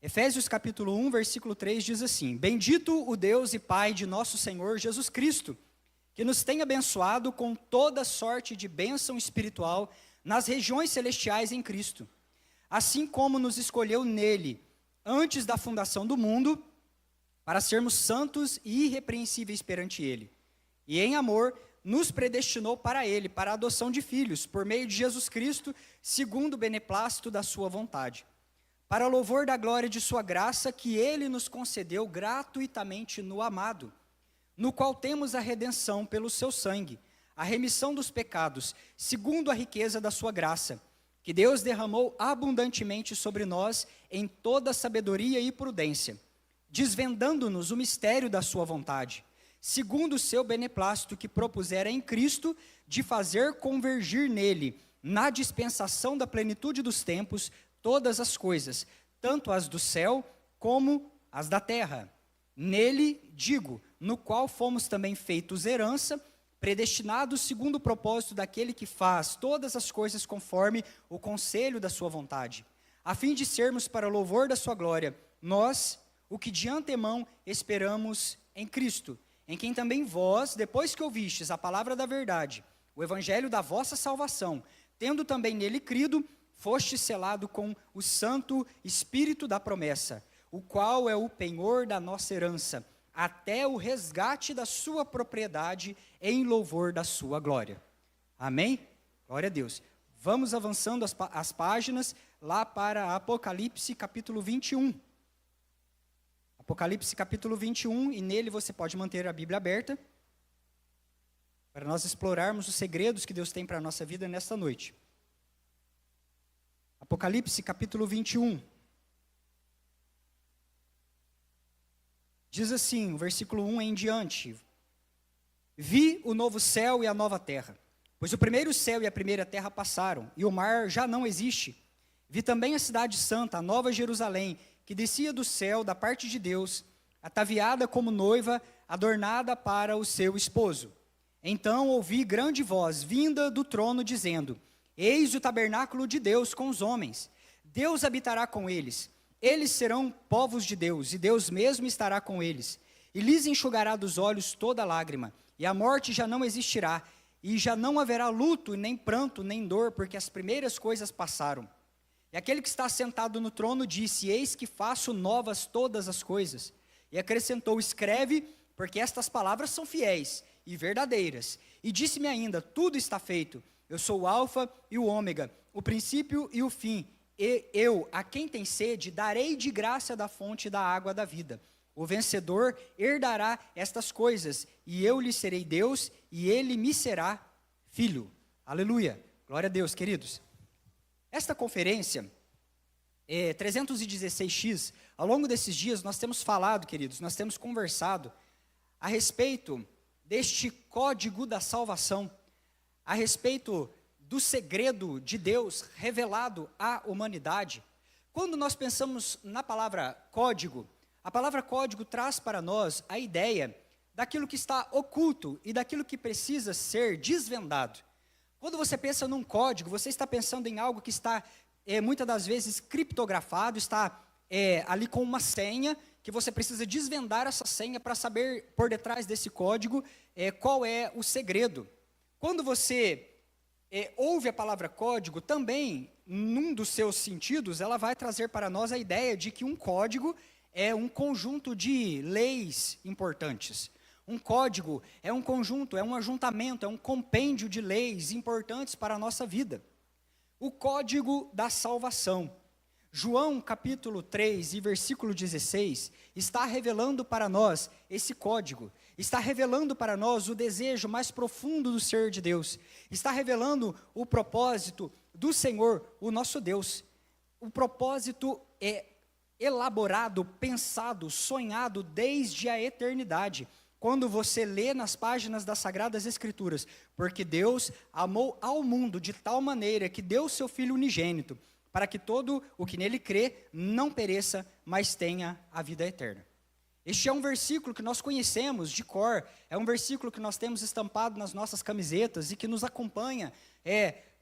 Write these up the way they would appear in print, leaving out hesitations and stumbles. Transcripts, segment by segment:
Efésios capítulo 1, versículo 3 diz assim: Bendito o Deus e Pai de nosso Senhor Jesus Cristo, que nos tem abençoado com toda sorte de bênção espiritual nas regiões celestiais em Cristo, assim como nos escolheu nele, antes da fundação do mundo, para sermos santos e irrepreensíveis perante ele. E em amor, nos predestinou para ele, para a adoção de filhos, por meio de Jesus Cristo, segundo o beneplácito da sua vontade, para louvor da glória de sua graça, que ele nos concedeu gratuitamente no amado, no qual temos a redenção pelo seu sangue, a remissão dos pecados, segundo a riqueza da sua graça, que Deus derramou abundantemente sobre nós em toda sabedoria e prudência, desvendando-nos o mistério da sua vontade, segundo o seu beneplácito que propusera em Cristo, de fazer convergir nele, na dispensação da plenitude dos tempos, todas as coisas, tanto as do céu como as da terra. Nele, digo, no qual fomos também feitos herança, predestinados segundo o propósito daquele que faz todas as coisas conforme o conselho da sua vontade, a fim de sermos para o louvor da sua glória, nós, o que de antemão esperamos em Cristo, em quem também vós, depois que ouvistes a palavra da verdade, o evangelho da vossa salvação, tendo também nele crido, foste selado com o Santo Espírito da promessa, o qual é o penhor da nossa herança, até o resgate da sua propriedade em louvor da sua glória. Amém? Glória a Deus. Vamos avançando as páginas lá para Apocalipse capítulo 21. Apocalipse capítulo 21, e nele você pode manter a Bíblia aberta, para nós explorarmos os segredos que Deus tem para a nossa vida nesta noite. Apocalipse capítulo 21. Diz assim, o versículo 1 em diante: Vi o novo céu e a nova terra, pois o primeiro céu e a primeira terra passaram, e o mar já não existe. Vi também a cidade santa, a nova Jerusalém, que descia do céu da parte de Deus, ataviada como noiva, adornada para o seu esposo. Então ouvi grande voz vinda do trono dizendo: Eis o tabernáculo de Deus com os homens. Deus habitará com eles. Eles serão povos de Deus, e Deus mesmo estará com eles. E lhes enxugará dos olhos toda lágrima, e a morte já não existirá, e já não haverá luto, nem pranto, nem dor, porque as primeiras coisas passaram. E aquele que está sentado no trono disse: Eis que faço novas todas as coisas. E acrescentou: Escreve, porque estas palavras são fiéis e verdadeiras. E disse-me ainda: Tudo está feito. Eu sou o Alfa e o Ômega, o princípio e o fim. E eu, a quem tem sede, darei de graça da fonte da água da vida. O vencedor herdará estas coisas, e eu lhe serei Deus, e ele me será filho. Aleluia. Glória a Deus, queridos. Esta conferência, 316X, ao longo desses dias nós temos falado, queridos, nós temos conversado a respeito deste código da salvação, a respeito do segredo de Deus revelado à humanidade. Quando nós pensamos na palavra código, a palavra código traz para nós a ideia daquilo que está oculto e daquilo que precisa ser desvendado. Quando você pensa num código, você está pensando em algo que está, muitas das vezes, criptografado, está ali com uma senha, que você precisa desvendar essa senha para saber, por detrás desse código, qual é o segredo. Quando você ouve a palavra código, também, num dos seus sentidos, ela vai trazer para nós a ideia de que um código é um conjunto de leis importantes. Um código é um conjunto, é um ajuntamento, é um compêndio de leis importantes para a nossa vida. O código da salvação. João capítulo 3 e versículo 16 está revelando para nós esse código, está revelando para nós o desejo mais profundo do ser de Deus, está revelando o propósito do Senhor, o nosso Deus. O propósito é elaborado, pensado, sonhado desde a eternidade. Quando você lê nas páginas das Sagradas Escrituras, porque Deus amou ao mundo de tal maneira que deu o seu Filho unigênito, para que todo o que nele crê não pereça, mas tenha a vida eterna. Este é um versículo que nós conhecemos de cor, é um versículo que nós temos estampado nas nossas camisetas e que nos acompanha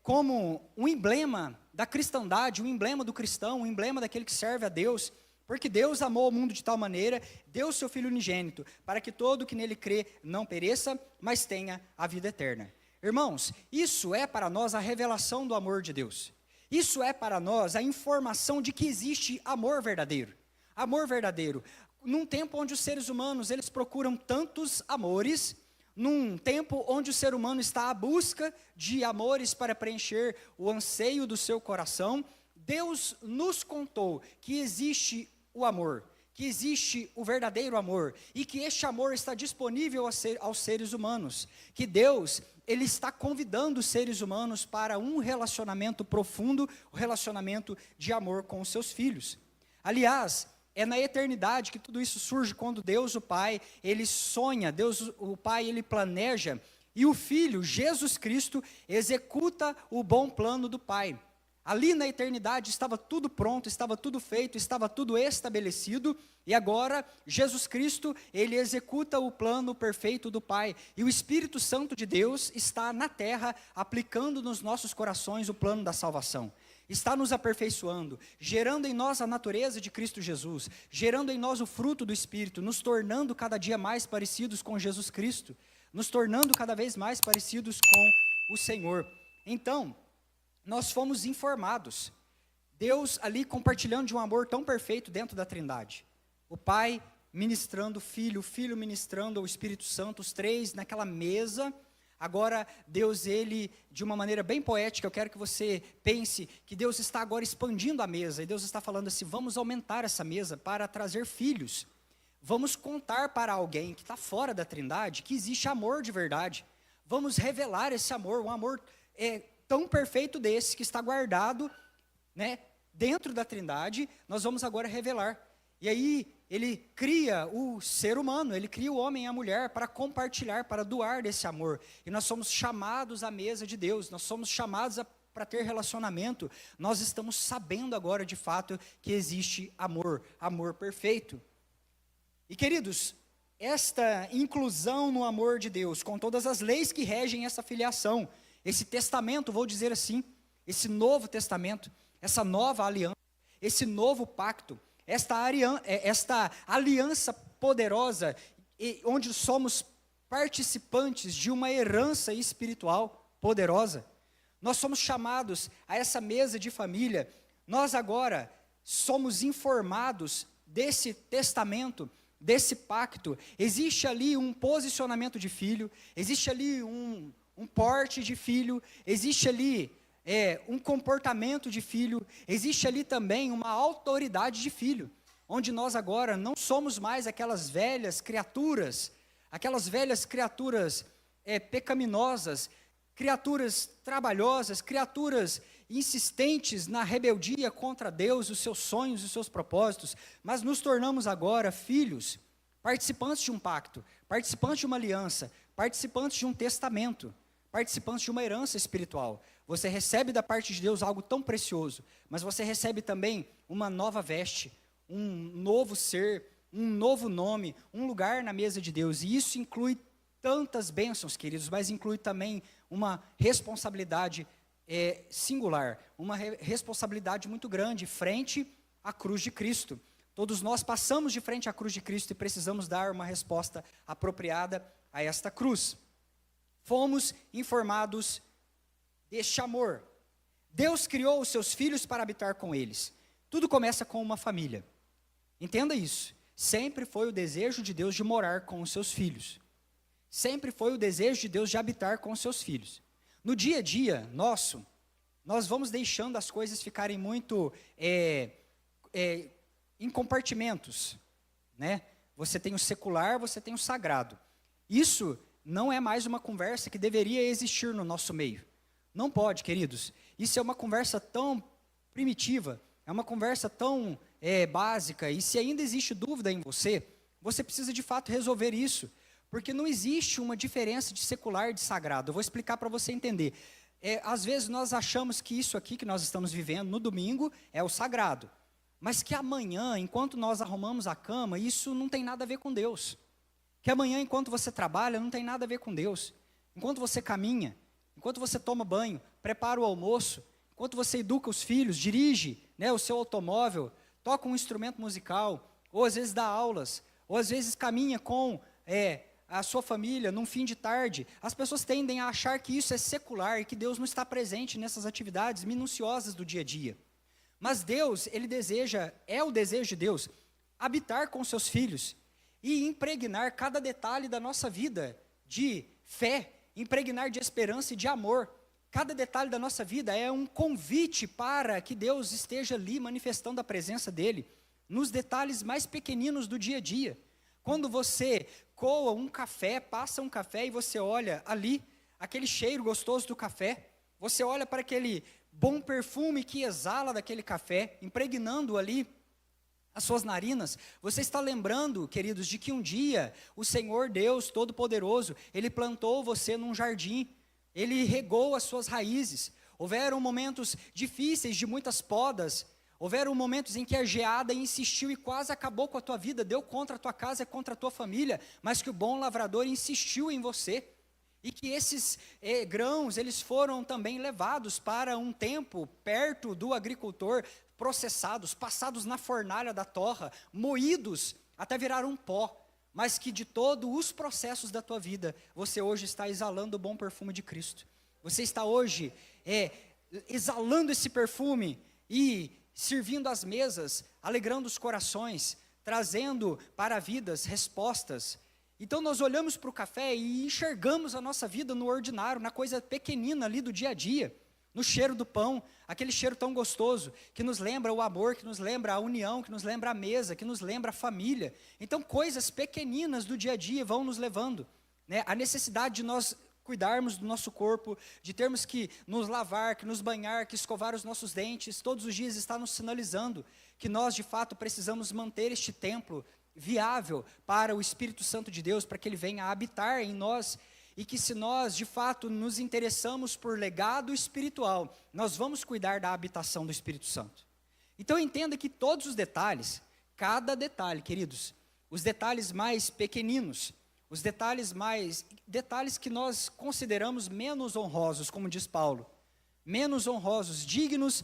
como um emblema da cristandade, um emblema do cristão, um emblema daquele que serve a Deus, Porque Deus amou o mundo de tal maneira, deu o seu Filho unigênito, para que todo que nele crê não pereça, mas tenha a vida eterna. Irmãos, isso é para nós a revelação do amor de Deus. Isso é para nós a informação de que existe amor verdadeiro. Amor verdadeiro. Num tempo onde os seres humanos, eles procuram tantos amores, num tempo onde o ser humano está à busca de amores para preencher o anseio do seu coração, Deus nos contou que existe o amor, que existe o verdadeiro amor, e que este amor está disponível aos seres humanos, que Deus, Ele está convidando os seres humanos para um relacionamento profundo, um relacionamento de amor com os seus filhos. Aliás, é na eternidade que tudo isso surge, quando Deus o Pai, Ele sonha, Deus o Pai, Ele planeja, e o Filho, Jesus Cristo, executa o bom plano do Pai. Ali na eternidade estava tudo pronto, estava tudo feito, estava tudo estabelecido, e agora Jesus Cristo, Ele executa o plano perfeito do Pai, e o Espírito Santo de Deus está na terra, aplicando nos nossos corações o plano da salvação. Está nos aperfeiçoando, gerando em nós a natureza de Cristo Jesus, gerando em nós o fruto do Espírito, nos tornando cada dia mais parecidos com Jesus Cristo, nos tornando cada vez mais parecidos com o Senhor. Então, nós fomos informados, Deus ali compartilhando de um amor tão perfeito dentro da Trindade, o Pai ministrando o Filho ministrando o Espírito Santo, os três naquela mesa. Agora Deus, Ele, de uma maneira bem poética, eu quero que você pense que Deus está agora expandindo a mesa, e Deus está falando assim: vamos aumentar essa mesa para trazer filhos, vamos contar para alguém que está fora da Trindade, que existe amor de verdade, vamos revelar esse amor, um amor tão perfeito desse, que está guardado, né, dentro da Trindade, nós vamos agora revelar. E aí, Ele cria o ser humano, Ele cria o homem e a mulher para compartilhar, para doar desse amor. E nós somos chamados à mesa de Deus, nós somos chamados para ter relacionamento. Nós estamos sabendo agora, de fato, que existe amor, amor perfeito. E queridos, esta inclusão no amor de Deus, com todas as leis que regem essa filiação, esse testamento, vou dizer assim, esse novo testamento, essa nova aliança, esse novo pacto, esta aliança poderosa, onde somos participantes de uma herança espiritual poderosa. Nós somos chamados a essa mesa de família. Nós agora somos informados desse testamento, desse pacto. Existe ali um posicionamento de filho, existe ali um porte de filho, existe ali um comportamento de filho, existe ali também uma autoridade de filho, onde nós agora não somos mais aquelas velhas criaturas pecaminosas, criaturas trabalhosas, criaturas insistentes na rebeldia contra Deus, os seus sonhos, os seus propósitos, mas nos tornamos agora filhos, participantes de um pacto, participantes de uma aliança, participantes de um testamento, participantes de uma herança espiritual. Você recebe da parte de Deus algo tão precioso, mas você recebe também uma nova veste, um novo ser, um novo nome, um lugar na mesa de Deus. E isso inclui tantas bênçãos, queridos, mas inclui também uma responsabilidade singular, uma responsabilidade muito grande frente à cruz de Cristo. Todos nós passamos de frente à cruz de Cristo e precisamos dar uma resposta apropriada a esta cruz. Fomos informados deste amor. Deus criou os seus filhos para habitar com eles. Tudo começa com uma família. Entenda isso. Sempre foi o desejo de Deus de morar com os seus filhos. Sempre foi o desejo de Deus de habitar com os seus filhos. No dia a dia nosso, nós vamos deixando as coisas ficarem muito em compartimentos, né? Você tem o secular, você tem o sagrado. Isso não é mais uma conversa que deveria existir no nosso meio. Não pode, queridos. Isso é uma conversa tão primitiva, é uma conversa tão básica, e se ainda existe dúvida em você, você precisa de fato resolver isso, porque não existe uma diferença de secular e de sagrado. Eu vou explicar para você entender. Às vezes nós achamos que isso aqui que nós estamos vivendo no domingo é o sagrado, mas que amanhã, enquanto nós arrumamos a cama, isso não tem nada a ver com Deus. Que amanhã, enquanto você trabalha, não tem nada a ver com Deus. Enquanto você caminha, enquanto você toma banho, prepara o almoço, enquanto você educa os filhos, dirige, né, o seu automóvel, toca um instrumento musical, ou às vezes dá aulas, ou às vezes caminha com a sua família num fim de tarde, as pessoas tendem a achar que isso é secular e que Deus não está presente nessas atividades minuciosas do dia a dia. Mas Deus, Ele deseja, é o desejo de Deus, habitar com seus filhos e impregnar cada detalhe da nossa vida de fé, impregnar de esperança e de amor. Cada detalhe da nossa vida é um convite para que Deus esteja ali manifestando a presença dEle, nos detalhes mais pequeninos do dia a dia. Quando você coa um café, passa um café e você olha ali, aquele cheiro gostoso do café, você olha para aquele bom perfume que exala daquele café, impregnando ali as suas narinas, você está lembrando, queridos, de que um dia o Senhor Deus Todo-Poderoso, Ele plantou você num jardim, Ele regou as suas raízes. Houveram momentos difíceis de muitas podas, houveram momentos em que a geada insistiu e quase acabou com a tua vida, deu contra a tua casa, contra a tua família, mas que o bom lavrador insistiu em você. E que esses grãos, eles foram também levados para um tempo perto do agricultor, processados, passados na fornalha da torra, moídos até virar um pó, mas que de todos os processos da tua vida, você hoje está exalando o bom perfume de Cristo. Você está hoje exalando esse perfume e servindo as mesas, alegrando os corações, trazendo para vidas respostas. Então nós olhamos para o café e enxergamos a nossa vida no ordinário, na coisa pequenina ali do dia a dia, no cheiro do pão, aquele cheiro tão gostoso, que nos lembra o amor, que nos lembra a união, que nos lembra a mesa, que nos lembra a família. Então coisas pequeninas do dia a dia vão nos levando, né? A necessidade de nós cuidarmos do nosso corpo, de termos que nos lavar, que nos banhar, que escovar os nossos dentes, todos os dias está nos sinalizando que nós de fato precisamos manter este templo viável para o Espírito Santo de Deus, para que Ele venha habitar em nós, e que se nós de fato nos interessamos por legado espiritual, nós vamos cuidar da habitação do Espírito Santo. Então entenda que todos os detalhes, cada detalhe, queridos, os detalhes mais pequeninos, os detalhes que nós consideramos menos honrosos, como diz Paulo, menos honrosos, dignos,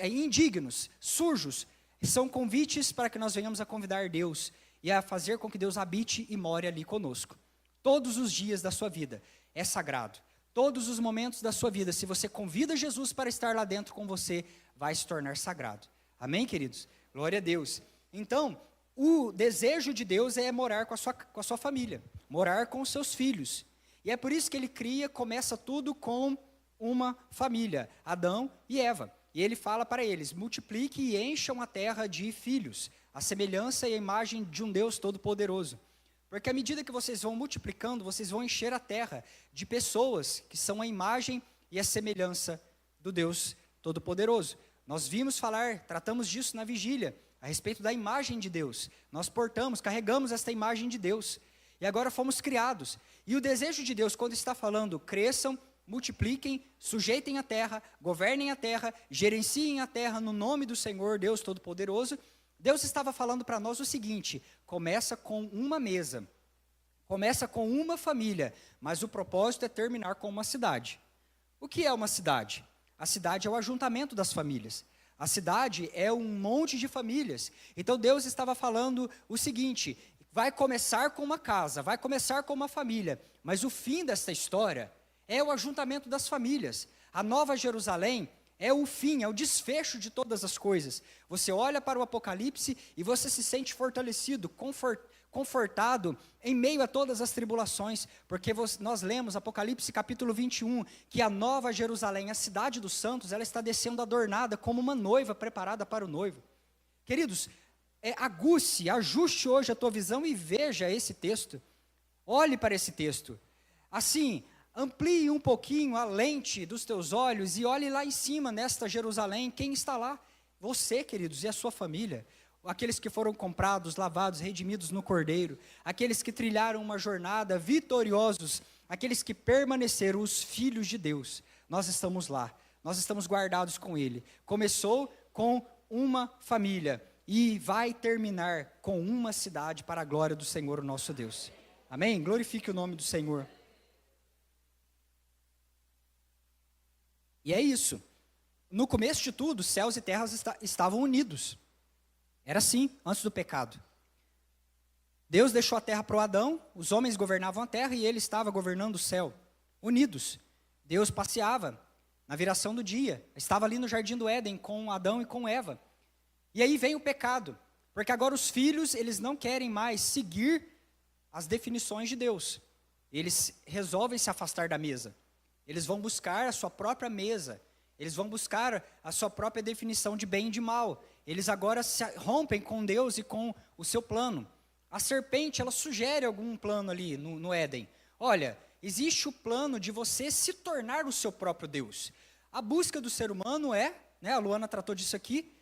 indignos, sujos, são convites para que nós venhamos a convidar Deus e a fazer com que Deus habite e more ali conosco. Todos os dias da sua vida é sagrado. Todos os momentos da sua vida, se você convida Jesus para estar lá dentro com você, vai se tornar sagrado. Amém, queridos? Glória a Deus. Então, o desejo de Deus é morar com a sua família, morar com os seus filhos. E é por isso que Ele começa tudo com uma família, Adão e Eva. E Ele fala para eles, multiplique e encham a terra de filhos, a semelhança e a imagem de um Deus Todo-Poderoso. Porque à medida que vocês vão multiplicando, vocês vão encher a terra de pessoas que são a imagem e a semelhança do Deus Todo-Poderoso. Nós vimos falar, tratamos disso na vigília, a respeito da imagem de Deus. Nós carregamos esta imagem de Deus. E agora fomos criados. E o desejo de Deus, quando está falando, cresçam, multipliquem, sujeitem a terra, governem a terra, gerenciem a terra no nome do Senhor, Deus Todo-Poderoso, Deus estava falando para nós o seguinte: começa com uma mesa, começa com uma família, mas o propósito é terminar com uma cidade. O que é uma cidade? A cidade é o ajuntamento das famílias. A cidade é um monte de famílias. Então Deus estava falando o seguinte: vai começar com uma casa, vai começar com uma família, mas o fim desta história é o ajuntamento das famílias. A Nova Jerusalém é o fim, é o desfecho de todas as coisas. Você olha para o Apocalipse e você se sente fortalecido, confortado em meio a todas as tribulações, porque nós lemos Apocalipse capítulo 21, que a Nova Jerusalém, a cidade dos santos, ela está descendo adornada como uma noiva preparada para o noivo. Queridos, ajuste hoje a tua visão e veja esse texto. Olhe para esse texto. Assim, amplie um pouquinho a lente dos teus olhos e olhe lá em cima, nesta Jerusalém, quem está lá? Você, queridos, e a sua família. Aqueles que foram comprados, lavados, redimidos no Cordeiro. Aqueles que trilharam uma jornada vitoriosos. Aqueles que permaneceram, os filhos de Deus. Nós estamos lá. Nós estamos guardados com Ele. Começou com uma família e vai terminar com uma cidade para a glória do Senhor, o nosso Deus. Amém? Glorifique o nome do Senhor. E é isso. No começo de tudo, céus e terras estavam unidos. Era assim, antes do pecado. Deus deixou a terra para o Adão, os homens governavam a terra e ele estava governando o céu, unidos. Deus passeava na viração do dia, estava ali no jardim do Éden com Adão e com Eva. E aí vem o pecado, porque agora os filhos, eles não querem mais seguir as definições de Deus. Eles resolvem se afastar da mesa. Eles vão buscar a sua própria mesa. Eles vão buscar a sua própria definição de bem e de mal. Eles agora se rompem com Deus e com o seu plano. A serpente, ela sugere algum plano ali no Éden. Olha, existe o plano de você se tornar o seu próprio Deus. A busca do ser humano né, a Luana tratou disso aqui,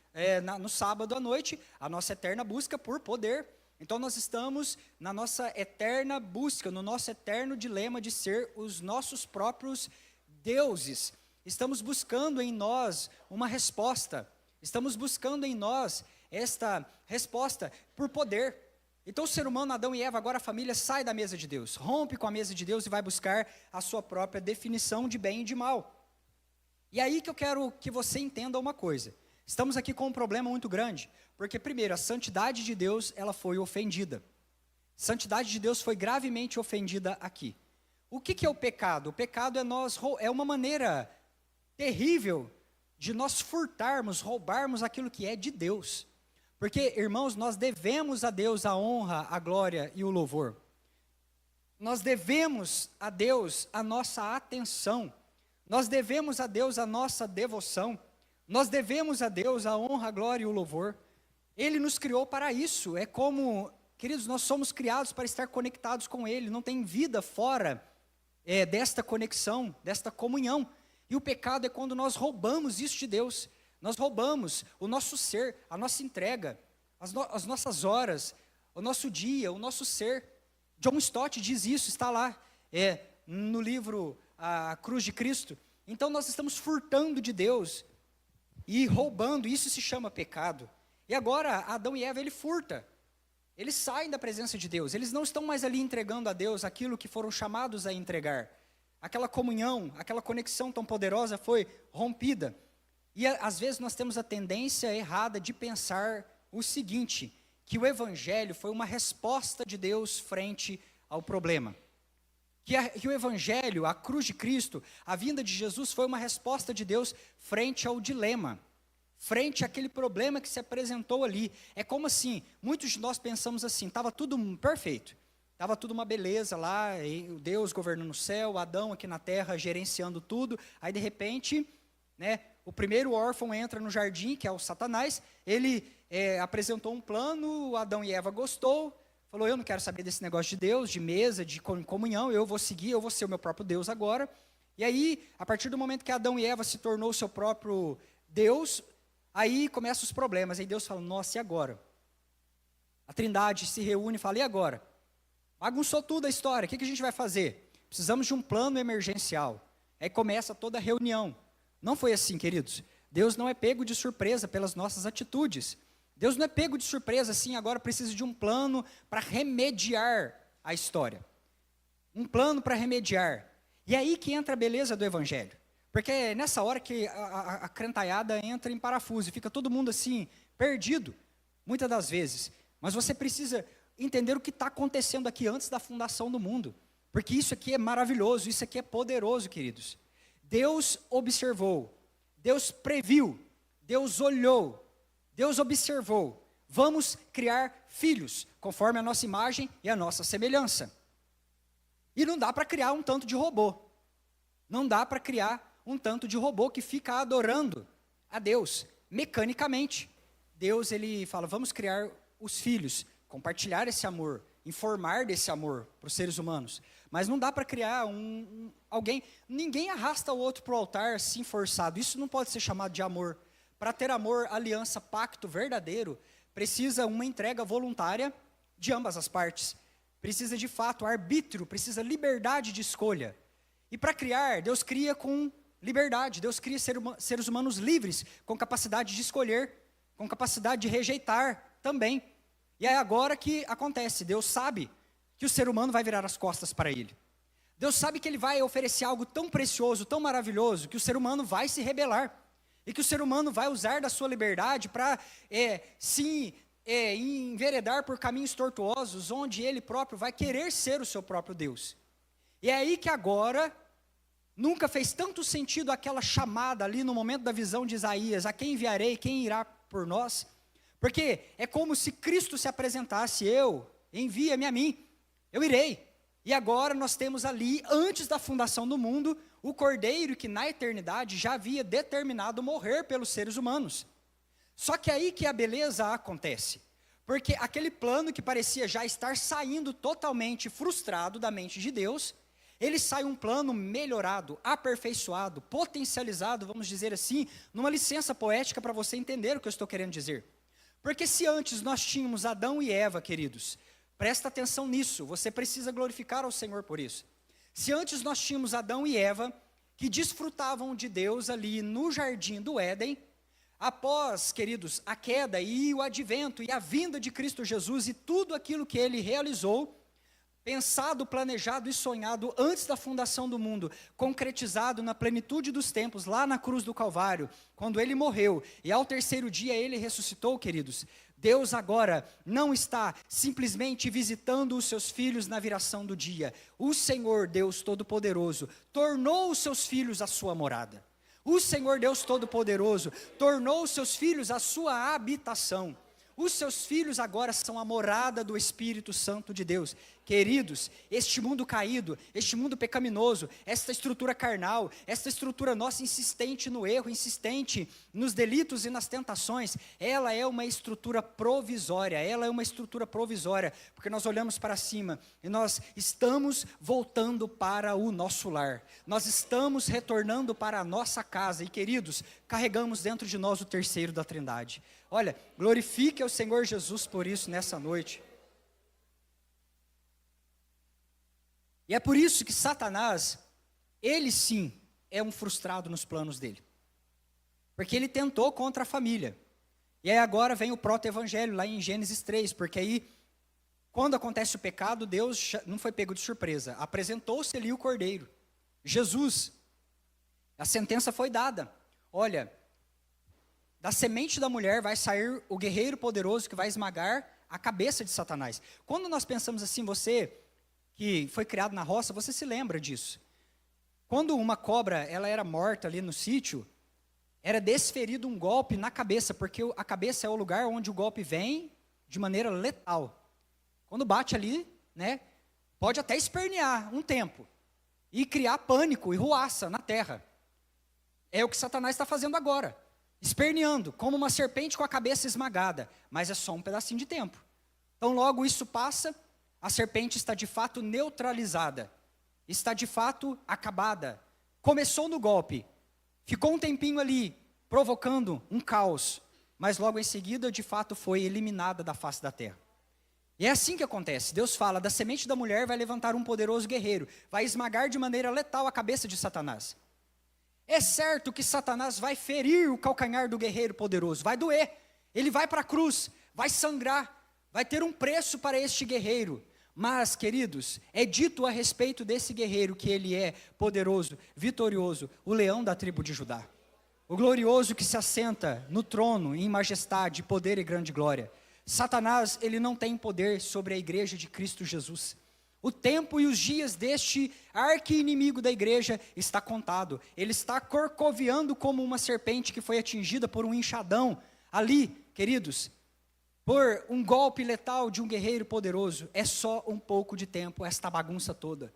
no sábado à noite, a nossa eterna busca por poder. Então nós estamos na nossa eterna busca, no nosso eterno dilema de ser os nossos próprios deuses. Estamos buscando em nós uma resposta. Estamos buscando em nós esta resposta por poder. Então o ser humano, Adão e Eva, agora a família sai da mesa de Deus, rompe com a mesa de Deus e vai buscar a sua própria definição de bem e de mal. E aí que eu quero que você entenda uma coisa. Estamos aqui com um problema muito grande, porque primeiro, a santidade de Deus, ela foi ofendida. A santidade de Deus foi gravemente ofendida aqui. O que é o pecado? O pecado é uma maneira terrível de nós furtarmos, roubarmos aquilo que é de Deus. Porque, irmãos, nós devemos a Deus a honra, a glória e o louvor. Nós devemos a Deus a nossa atenção. Nós devemos a Deus a nossa devoção. Nós devemos a Deus a honra, a glória e o louvor. Ele nos criou para isso. É como, queridos, nós somos criados para estar conectados com Ele. Não tem vida fora desta conexão, desta comunhão. E o pecado é quando nós roubamos isso de Deus. Nós roubamos o nosso ser, a nossa entrega, as nossas horas, o nosso dia, o nosso ser. John Stott diz isso, está lá no livro A Cruz de Cristo. Então nós estamos furtando de Deus e roubando, isso se chama pecado. E agora Adão e Eva, ele furta. Eles saem da presença de Deus, eles não estão mais ali entregando a Deus aquilo que foram chamados a entregar. Aquela comunhão, aquela conexão tão poderosa foi rompida. E às vezes nós temos a tendência errada de pensar o seguinte, que o Evangelho foi uma resposta de Deus frente ao problema. Que o Evangelho, a cruz de Cristo, a vinda de Jesus foi uma resposta de Deus frente ao dilema, frente àquele problema que se apresentou ali. É como assim, muitos de nós pensamos assim, estava tudo perfeito, estava tudo uma beleza lá, Deus governando o céu, Adão aqui na terra gerenciando tudo, aí de repente, né, o primeiro órfão entra no jardim, que é o Satanás, ele apresentou um plano, Adão e Eva gostou, falou, eu não quero saber desse negócio de Deus, de mesa, de comunhão, eu vou seguir, eu vou ser o meu próprio Deus agora. E aí, a partir do momento que Adão e Eva se tornou o seu próprio Deus, aí começam os problemas, aí Deus fala, nossa, e agora? A Trindade se reúne e fala, e agora? Bagunçou tudo a história, o que a gente vai fazer? Precisamos de um plano emergencial. Aí começa toda a reunião. Não foi assim, queridos. Deus não é pego de surpresa pelas nossas atitudes. Deus não é pego de surpresa assim, agora precisa de um plano para remediar a história. Um plano para remediar. E é aí que entra a beleza do Evangelho. Porque é nessa hora que a crentaiada entra em parafuso e fica todo mundo assim, perdido, muitas das vezes. Mas você precisa entender o que está acontecendo aqui antes da fundação do mundo. Porque isso aqui é maravilhoso, isso aqui é poderoso, queridos. Deus observou, Deus previu, Deus olhou, Deus observou. Vamos criar filhos, conforme a nossa imagem e a nossa semelhança. E não dá para criar um tanto de robô. Não dá para criar um tanto de robô que fica adorando a Deus, mecanicamente. Deus, ele fala, vamos criar os filhos, compartilhar esse amor, informar desse amor para os seres humanos. Mas não dá para criar alguém, ninguém arrasta o outro para o altar assim forçado. Isso não pode ser chamado de amor. Para ter amor, aliança, pacto verdadeiro, precisa uma entrega voluntária de ambas as partes. Precisa de fato arbítrio, precisa liberdade de escolha. E para criar, Deus cria com liberdade. Deus cria seres humanos livres, com capacidade de escolher, com capacidade de rejeitar também. E é agora que acontece, Deus sabe que o ser humano vai virar as costas para ele. Deus sabe que ele vai oferecer algo tão precioso, tão maravilhoso, que o ser humano vai se rebelar. E que o ser humano vai usar da sua liberdade para, sim, enveredar por caminhos tortuosos, onde ele próprio vai querer ser o seu próprio Deus. E é aí que agora, nunca fez tanto sentido aquela chamada ali no momento da visão de Isaías: a quem enviarei, quem irá por nós? Porque é como se Cristo se apresentasse: envia-me a mim, eu irei. E agora nós temos ali, antes da fundação do mundo, o Cordeiro que na eternidade já havia determinado morrer pelos seres humanos. Só que aí que a beleza acontece, porque aquele plano que parecia já estar saindo totalmente frustrado da mente de Deus, ele sai um plano melhorado, aperfeiçoado, potencializado, vamos dizer assim, numa licença poética para você entender o que eu estou querendo dizer. Porque se antes nós tínhamos Adão e Eva, queridos, presta atenção nisso, você precisa glorificar ao Senhor por isso. Se antes nós tínhamos Adão e Eva, que desfrutavam de Deus ali no jardim do Éden, após, queridos, a queda e o advento e a vinda de Cristo Jesus e tudo aquilo que ele realizou, pensado, planejado e sonhado antes da fundação do mundo, concretizado na plenitude dos tempos, lá na cruz do Calvário, quando ele morreu, e ao terceiro dia ele ressuscitou, queridos. Deus agora não está simplesmente visitando os seus filhos na viração do dia. O Senhor, Deus Todo-Poderoso, tornou os seus filhos a sua morada. O Senhor Deus Todo-Poderoso tornou os seus filhos a sua habitação. Os seus filhos agora são a morada do Espírito Santo de Deus. Queridos, este mundo caído, este mundo pecaminoso, esta estrutura carnal, esta estrutura nossa insistente no erro, insistente nos delitos e nas tentações, ela é uma estrutura provisória, porque nós olhamos para cima e nós estamos voltando para o nosso lar, nós estamos retornando para a nossa casa e, queridos, carregamos dentro de nós o terceiro da Trindade. Olha, glorifique ao Senhor Jesus por isso nessa noite. E é por isso que Satanás, ele sim, é um frustrado nos planos dele. Porque ele tentou contra a família. E aí agora vem o proto-evangelho, lá em Gênesis 3, porque aí, quando acontece o pecado, Deus não foi pego de surpresa. Apresentou-se ali o Cordeiro, Jesus. A sentença foi dada. Olha, da semente da mulher vai sair o guerreiro poderoso que vai esmagar a cabeça de Satanás. Quando nós pensamos assim, você que foi criado na roça, você se lembra disso. Quando uma cobra ela era morta ali no sítio, era desferido um golpe na cabeça, porque a cabeça é o lugar onde o golpe vem de maneira letal. Quando bate ali, né, pode até espernear um tempo e criar pânico e ruaça na terra. É o que Satanás está fazendo agora. Esperneando, como uma serpente com a cabeça esmagada, mas é só um pedacinho de tempo. Então logo isso passa, a serpente está de fato neutralizada, está de fato acabada. Começou no golpe, ficou um tempinho ali, provocando um caos, mas logo em seguida de fato foi eliminada da face da terra. E é assim que acontece, Deus fala, da semente da mulher vai levantar um poderoso guerreiro, vai esmagar de maneira letal a cabeça de Satanás. É certo que Satanás vai ferir o calcanhar do guerreiro poderoso, vai doer, ele vai para a cruz, vai sangrar, vai ter um preço para este guerreiro. Mas, queridos, é dito a respeito desse guerreiro que ele é poderoso, vitorioso, o leão da tribo de Judá. O glorioso que se assenta no trono em majestade, poder e grande glória. Satanás, ele não tem poder sobre a igreja de Cristo Jesus. O tempo e os dias deste arqui-inimigo da igreja está contado. Ele está corcoveando como uma serpente que foi atingida por um enxadão. Ali, queridos, por um golpe letal de um guerreiro poderoso, é só um pouco de tempo esta bagunça toda.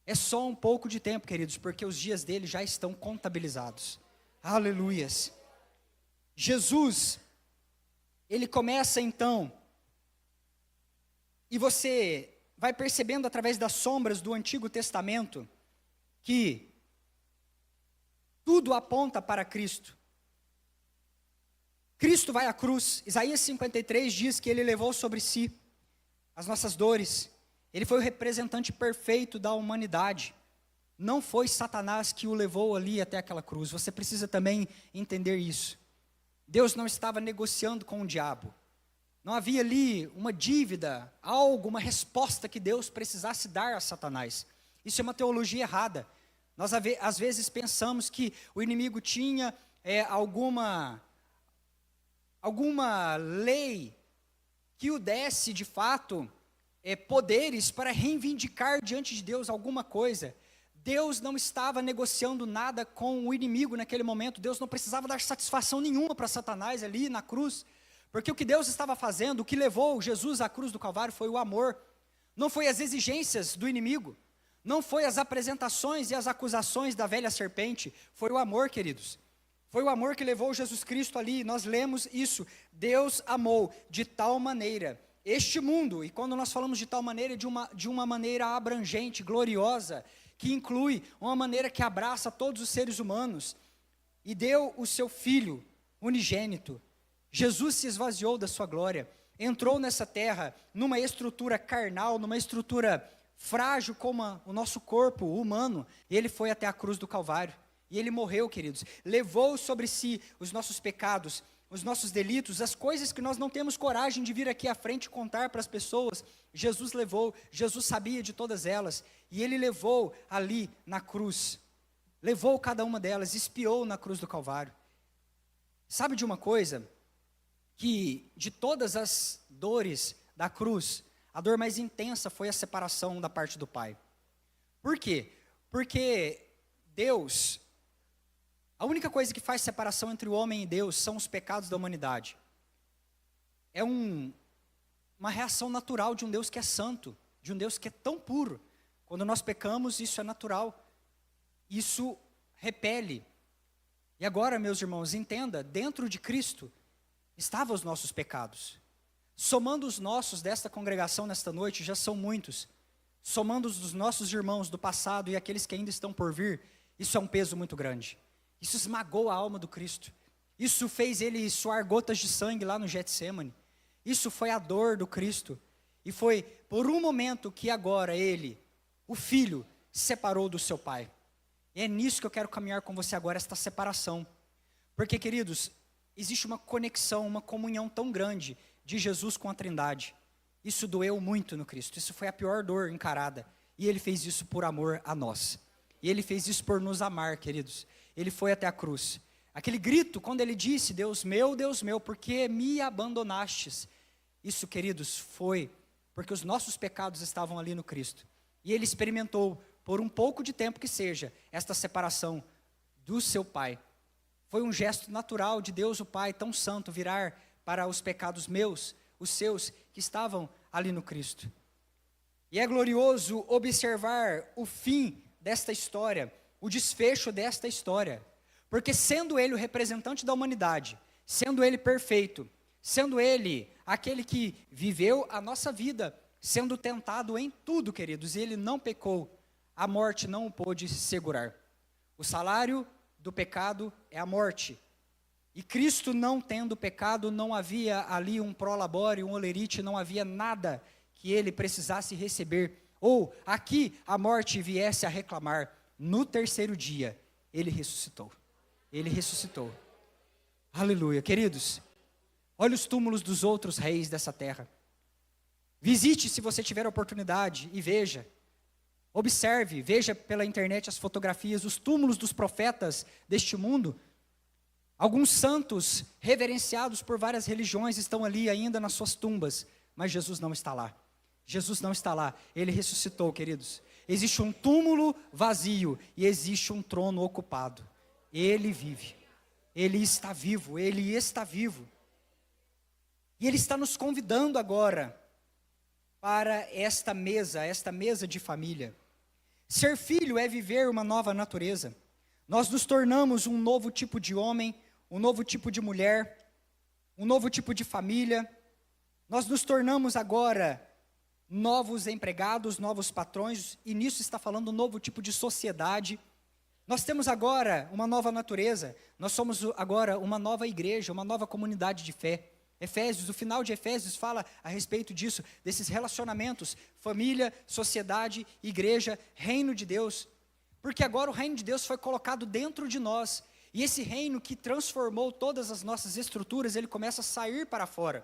É só um pouco de tempo, queridos, porque os dias dele já estão contabilizados. Aleluias. Jesus, ele começa então, e você vai percebendo através das sombras do Antigo Testamento, que tudo aponta para Cristo. Cristo vai à cruz. Isaías 53 diz que ele levou sobre si as nossas dores. Ele foi o representante perfeito da humanidade. Não foi Satanás que o levou ali até aquela cruz. Você precisa também entender isso. Deus não estava negociando com o diabo. Não havia ali uma dívida, algo, uma resposta que Deus precisasse dar a Satanás. Isso é uma teologia errada. Nós às vezes pensamos que o inimigo tinha alguma lei que o desse, de fato, poderes para reivindicar diante de Deus alguma coisa. Deus não estava negociando nada com o inimigo naquele momento. Deus não precisava dar satisfação nenhuma para Satanás ali na cruz. Porque o que Deus estava fazendo, o que levou Jesus à cruz do Calvário foi o amor. Não foi as exigências do inimigo. Não foi as apresentações e as acusações da velha serpente. Foi o amor, queridos. Foi o amor que levou Jesus Cristo ali. Nós lemos isso. Deus amou de tal maneira este mundo. E quando nós falamos de tal maneira, de uma maneira abrangente, gloriosa, que inclui uma maneira que abraça todos os seres humanos. E deu o seu Filho unigênito. Jesus se esvaziou da sua glória, entrou nessa terra numa estrutura carnal, numa estrutura frágil como o nosso corpo humano, e ele foi até a cruz do Calvário, e ele morreu, queridos, levou sobre si os nossos pecados, os nossos delitos, as coisas que nós não temos coragem de vir aqui à frente contar para as pessoas. Jesus levou, Jesus sabia de todas elas, e ele levou ali na cruz, levou cada uma delas, expiou na cruz do Calvário. Sabe de uma coisa? Que de todas as dores da cruz, a dor mais intensa foi a separação da parte do Pai. Por quê? Porque Deus, a única coisa que faz separação entre o homem e Deus são os pecados da humanidade. É uma reação natural de um Deus que é santo, de um Deus que é tão puro. Quando nós pecamos, isso é natural, isso repele. E agora, meus irmãos, entenda, dentro de Cristo estavam os nossos pecados. Somando os nossos desta congregação nesta noite, já são muitos. Somando os dos nossos irmãos do passado e aqueles que ainda estão por vir, isso é um peso muito grande. Isso esmagou a alma do Cristo. Isso fez ele suar gotas de sangue lá no Getsêmani. Isso foi a dor do Cristo. E foi por um momento que agora ele, o Filho, separou do seu Pai. E é nisso que eu quero caminhar com você agora, esta separação. Porque, queridos, existe uma conexão, uma comunhão tão grande de Jesus com a Trindade. Isso doeu muito no Cristo. Isso foi a pior dor encarada. E ele fez isso por amor a nós. E ele fez isso por nos amar, queridos. Ele foi até a cruz. Aquele grito, quando ele disse, Deus meu, por que me abandonastes? Isso, queridos, foi porque os nossos pecados estavam ali no Cristo. E ele experimentou, por um pouco de tempo que seja, esta separação do seu Pai. Foi um gesto natural de Deus o Pai, tão santo, virar para os pecados meus, os seus, que estavam ali no Cristo. E é glorioso observar o fim desta história, o desfecho desta história. Porque sendo ele o representante da humanidade, sendo ele perfeito, sendo ele aquele que viveu a nossa vida, sendo tentado em tudo, queridos, e ele não pecou, a morte não o pôde segurar. O salário do pecado é a morte. E Cristo não tendo pecado, não havia ali um prolabore, um olerite, não havia nada que ele precisasse receber. Ou aqui a morte viesse a reclamar. No terceiro dia, ele ressuscitou. Ele ressuscitou. Aleluia. Queridos, olha os túmulos dos outros reis dessa terra. Visite se você tiver oportunidade e veja. Observe, veja pela internet as fotografias, os túmulos dos profetas deste mundo. Alguns santos reverenciados por várias religiões estão ali ainda nas suas tumbas, mas Jesus não está lá. Jesus não está lá, ele ressuscitou, queridos. Existe um túmulo vazio e existe um trono ocupado. Ele vive, ele está vivo, ele está vivo. E ele está nos convidando agora para esta mesa de família. Ser filho é viver uma nova natureza. Nós nos tornamos um novo tipo de homem, um novo tipo de mulher, um novo tipo de família. Nós nos tornamos agora novos empregados, novos patrões, e nisso está falando um novo tipo de sociedade. Nós temos agora uma nova natureza, nós somos agora uma nova igreja, uma nova comunidade de fé. Efésios, o final de Efésios fala a respeito disso, desses relacionamentos, família, sociedade, igreja, reino de Deus. Porque agora o reino de Deus foi colocado dentro de nós. E esse reino que transformou todas as nossas estruturas, ele começa a sair para fora.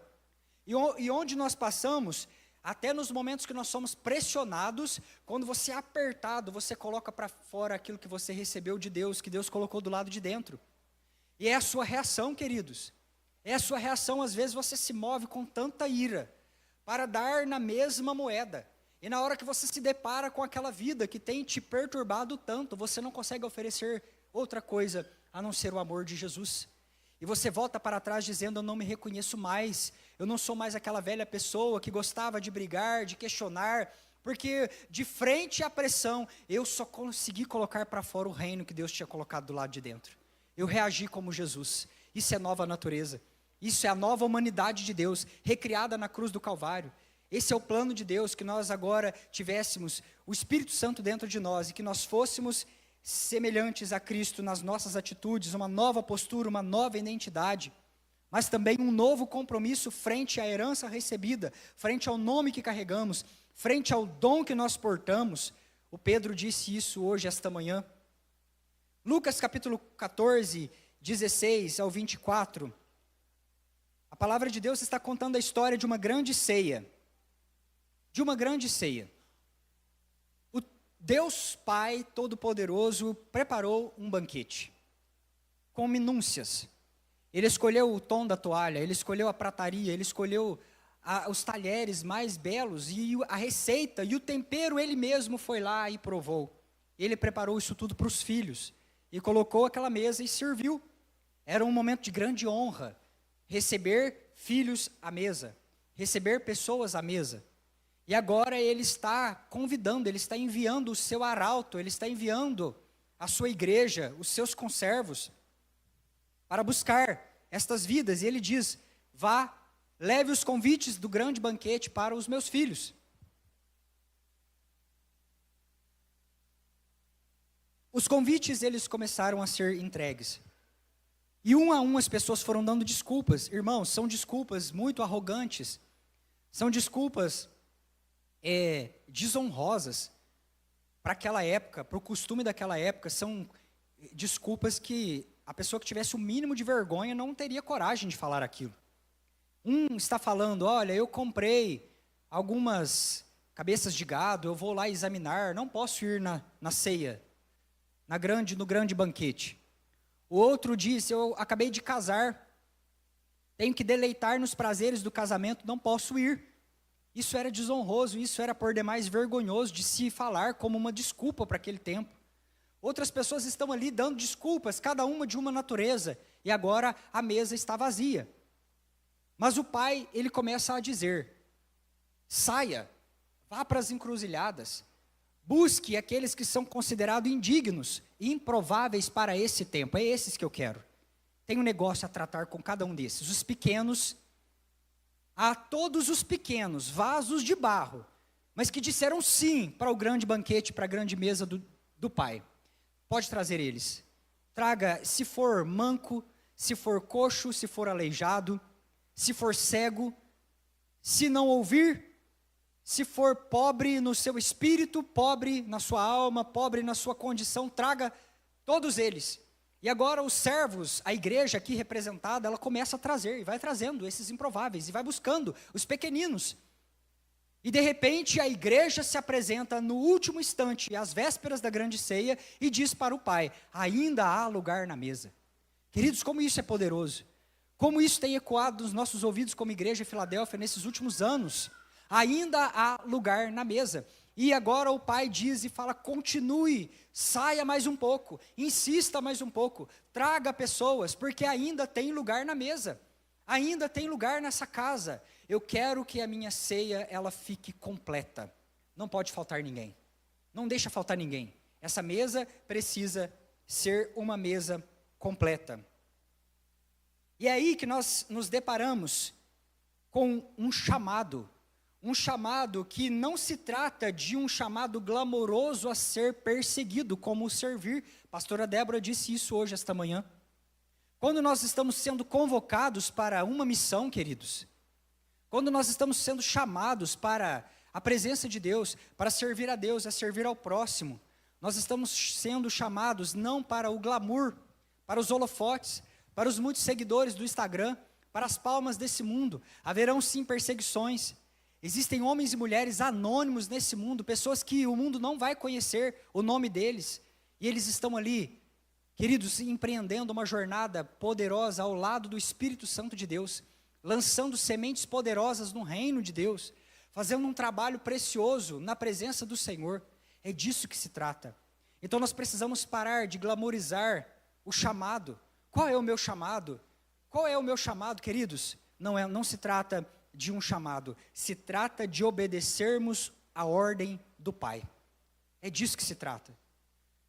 E onde nós passamos, até nos momentos que nós somos pressionados, quando você é apertado, você coloca para fora aquilo que você recebeu de Deus, que Deus colocou do lado de dentro. E é a sua reação, queridos. É a sua reação, às vezes você se move com tanta ira, para dar na mesma moeda. E na hora que você se depara com aquela vida que tem te perturbado tanto, você não consegue oferecer outra coisa a não ser o amor de Jesus. E você volta para trás dizendo: eu não me reconheço mais, eu não sou mais aquela velha pessoa que gostava de brigar, de questionar, porque de frente à pressão, eu só consegui colocar para fora o reino que Deus tinha colocado do lado de dentro. Eu reagi como Jesus. Isso é nova natureza. Isso é a nova humanidade de Deus, recriada na cruz do Calvário. Esse é o plano de Deus, que nós agora tivéssemos o Espírito Santo dentro de nós e que nós fôssemos semelhantes a Cristo nas nossas atitudes, uma nova postura, uma nova identidade, mas também um novo compromisso frente à herança recebida, frente ao nome que carregamos, frente ao dom que nós portamos. O Pedro disse isso hoje, esta manhã. Lucas capítulo 14, 16 ao 24, a palavra de Deus está contando a história de uma grande ceia. O Deus Pai Todo-Poderoso preparou um banquete, com minúcias. Ele escolheu o tom da toalha, ele escolheu a prataria, ele escolheu os talheres mais belos, e a receita e o tempero ele mesmo foi lá e provou. Ele preparou isso tudo para os filhos, e colocou aquela mesa e serviu. Era um momento de grande honra, receber filhos à mesa, receber pessoas à mesa. E agora ele está convidando, ele está enviando o seu arauto, ele está enviando a sua igreja, os seus conservos, para buscar estas vidas. E ele diz: vá, leve os convites do grande banquete para os meus filhos. Os convites, eles começaram a ser entregues. E um a um as pessoas foram dando desculpas. Irmãos, são desculpas muito arrogantes. São desculpas desonrosas para aquela época, para o costume daquela época. São desculpas que a pessoa que tivesse o mínimo de vergonha não teria coragem de falar aquilo. Um está falando: olha, eu comprei algumas cabeças de gado, eu vou lá examinar, não posso ir na ceia, no grande banquete. O outro disse: eu acabei de casar, tenho que deleitar nos prazeres do casamento, não posso ir. Isso era desonroso, isso era por demais vergonhoso de se falar como uma desculpa para aquele tempo. Outras pessoas estão ali dando desculpas, cada uma de uma natureza, e agora a mesa está vazia. Mas o pai, ele começa a dizer: saia, vá para as encruzilhadas, busque aqueles que são considerados indignos e improváveis para esse tempo. É esses que eu quero. Tem um negócio a tratar com cada um desses. Os pequenos, a todos os pequenos, vasos de barro, mas que disseram sim para o grande banquete, para a grande mesa do pai. Pode trazer eles. Traga, se for manco, se for coxo, se for aleijado, se for cego, se não ouvir, se for pobre no seu espírito, pobre na sua alma, pobre na sua condição, traga todos eles. E agora os servos, a igreja aqui representada, ela começa a trazer, e vai trazendo esses improváveis, e vai buscando os pequeninos. E de repente a igreja se apresenta no último instante, às vésperas da grande ceia, e diz para o pai: ainda há lugar na mesa. Queridos, como isso é poderoso. Como isso tem ecoado nos nossos ouvidos como igreja Filadélfia nesses últimos anos. Ainda há lugar na mesa. E agora o pai diz e fala: continue, saia mais um pouco, insista mais um pouco, traga pessoas, porque ainda tem lugar na mesa, ainda tem lugar nessa casa. Eu quero que a minha ceia, ela fique completa, não pode faltar ninguém, não deixa faltar ninguém. Essa mesa precisa ser uma mesa completa. E é aí que nós nos deparamos com um chamado que não se trata de um chamado glamouroso a ser perseguido, como o servir. Pastora Débora disse isso hoje, esta manhã. Quando nós estamos sendo convocados para uma missão, queridos, quando nós estamos sendo chamados para a presença de Deus, para servir a Deus, a servir ao próximo, nós estamos sendo chamados não para o glamour, para os holofotes, para os muitos seguidores do Instagram, para as palmas desse mundo. Haverão sim perseguições. Existem homens e mulheres anônimos nesse mundo, pessoas que o mundo não vai conhecer o nome deles, e eles estão ali, queridos, empreendendo uma jornada poderosa ao lado do Espírito Santo de Deus, lançando sementes poderosas no reino de Deus, fazendo um trabalho precioso na presença do Senhor. É disso que se trata. Então nós precisamos parar de glamorizar o chamado. Qual é o meu chamado? Qual é o meu chamado, queridos? Não se trata de um chamado, se trata de obedecermos a ordem do Pai. É disso que se trata.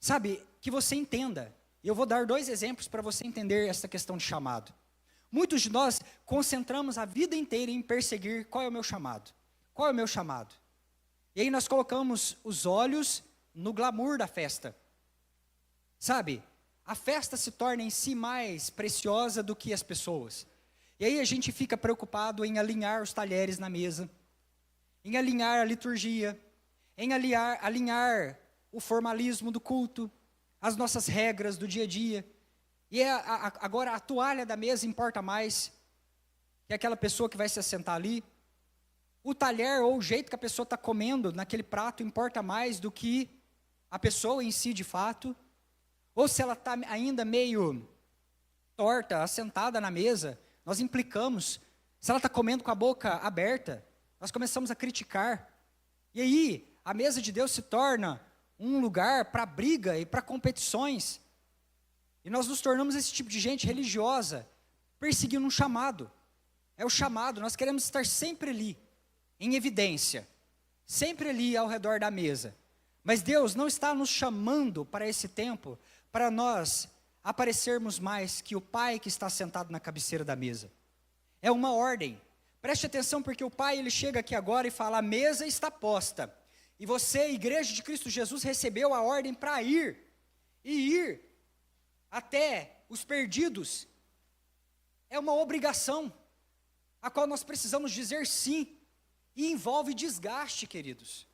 Sabe, que você entenda. Eu vou dar 2 exemplos para você entender essa questão de chamado. Muitos de nós concentramos a vida inteira em perseguir qual é o meu chamado. Qual é o meu chamado? E aí nós colocamos os olhos no glamour da festa. Sabe, a festa se torna em si mais preciosa do que as pessoas. E aí a gente fica preocupado em alinhar os talheres na mesa, em alinhar a liturgia, em alinhar o formalismo do culto, as nossas regras do dia a dia. E agora a toalha da mesa importa mais que aquela pessoa que vai se assentar ali. O talher ou o jeito que a pessoa está comendo naquele prato importa mais do que a pessoa em si de fato. Ou se ela está ainda meio torta, assentada na mesa, nós implicamos. Se ela está comendo com a boca aberta, nós começamos a criticar. E aí, a mesa de Deus se torna um lugar para briga e para competições. E nós nos tornamos esse tipo de gente religiosa, perseguindo um chamado. É o chamado, nós queremos estar sempre ali, em evidência, sempre ali ao redor da mesa. Mas Deus não está nos chamando para esse tempo, para nós aparecermos mais que o Pai que está sentado na cabeceira da mesa. É uma ordem. Preste atenção, porque o Pai, ele chega aqui agora e fala: a mesa está posta. E você, Igreja de Cristo Jesus, recebeu a ordem para ir. E ir até os perdidos. É uma obrigação, a qual nós precisamos dizer sim. E envolve desgaste, queridos.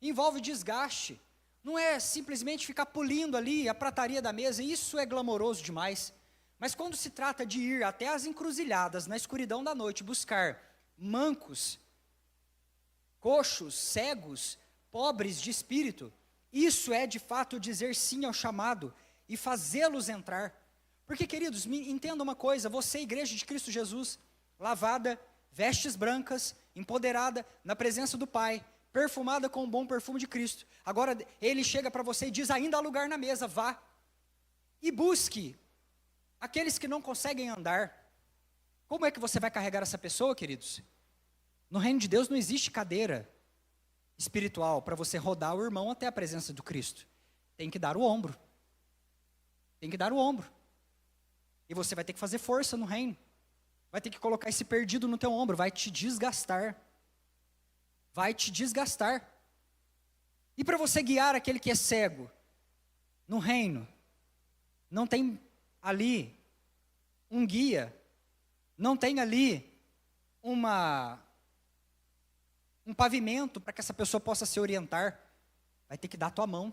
Envolve desgaste. Não é simplesmente ficar pulindo ali a prataria da mesa, isso é glamouroso demais. Mas quando se trata de ir até as encruzilhadas, na escuridão da noite, buscar mancos, coxos, cegos, pobres de espírito, isso é de fato dizer sim ao chamado e fazê-los entrar. Porque, queridos, entenda uma coisa: você, Igreja de Cristo Jesus, lavada, vestes brancas, empoderada na presença do Pai, perfumada com o bom perfume de Cristo. Agora Ele chega para você e diz: ainda há lugar na mesa, vá e busque aqueles que não conseguem andar. Como é que você vai carregar essa pessoa, queridos? No reino de Deus não existe cadeira espiritual para você rodar o irmão até a presença do Cristo. Tem que dar o ombro. Tem que dar o ombro. E você vai ter que fazer força no reino. Vai ter que colocar esse perdido no teu ombro. Vai te desgastar. Vai te desgastar. E para você guiar aquele que é cego no reino, não tem ali um guia, não tem ali um pavimento para que essa pessoa possa se orientar. Vai ter que dar a tua mão.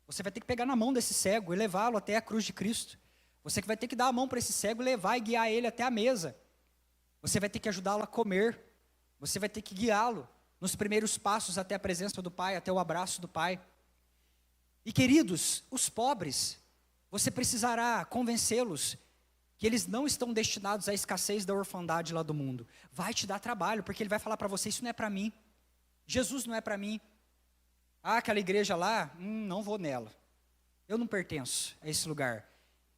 Você vai ter que pegar na mão desse cego e levá-lo até a cruz de Cristo. Você vai ter que dar a mão para esse cego, levar e guiar ele até a mesa. Você vai ter que ajudá-lo a comer. Você vai ter que guiá-lo nos primeiros passos até a presença do Pai, até o abraço do Pai. E, queridos, os pobres, você precisará convencê-los que eles não estão destinados à escassez da orfandade lá do mundo. Vai te dar trabalho, porque ele vai falar para você: isso não é para mim. Jesus não é para mim. Ah, aquela igreja lá, não vou nela. Eu não pertenço a esse lugar.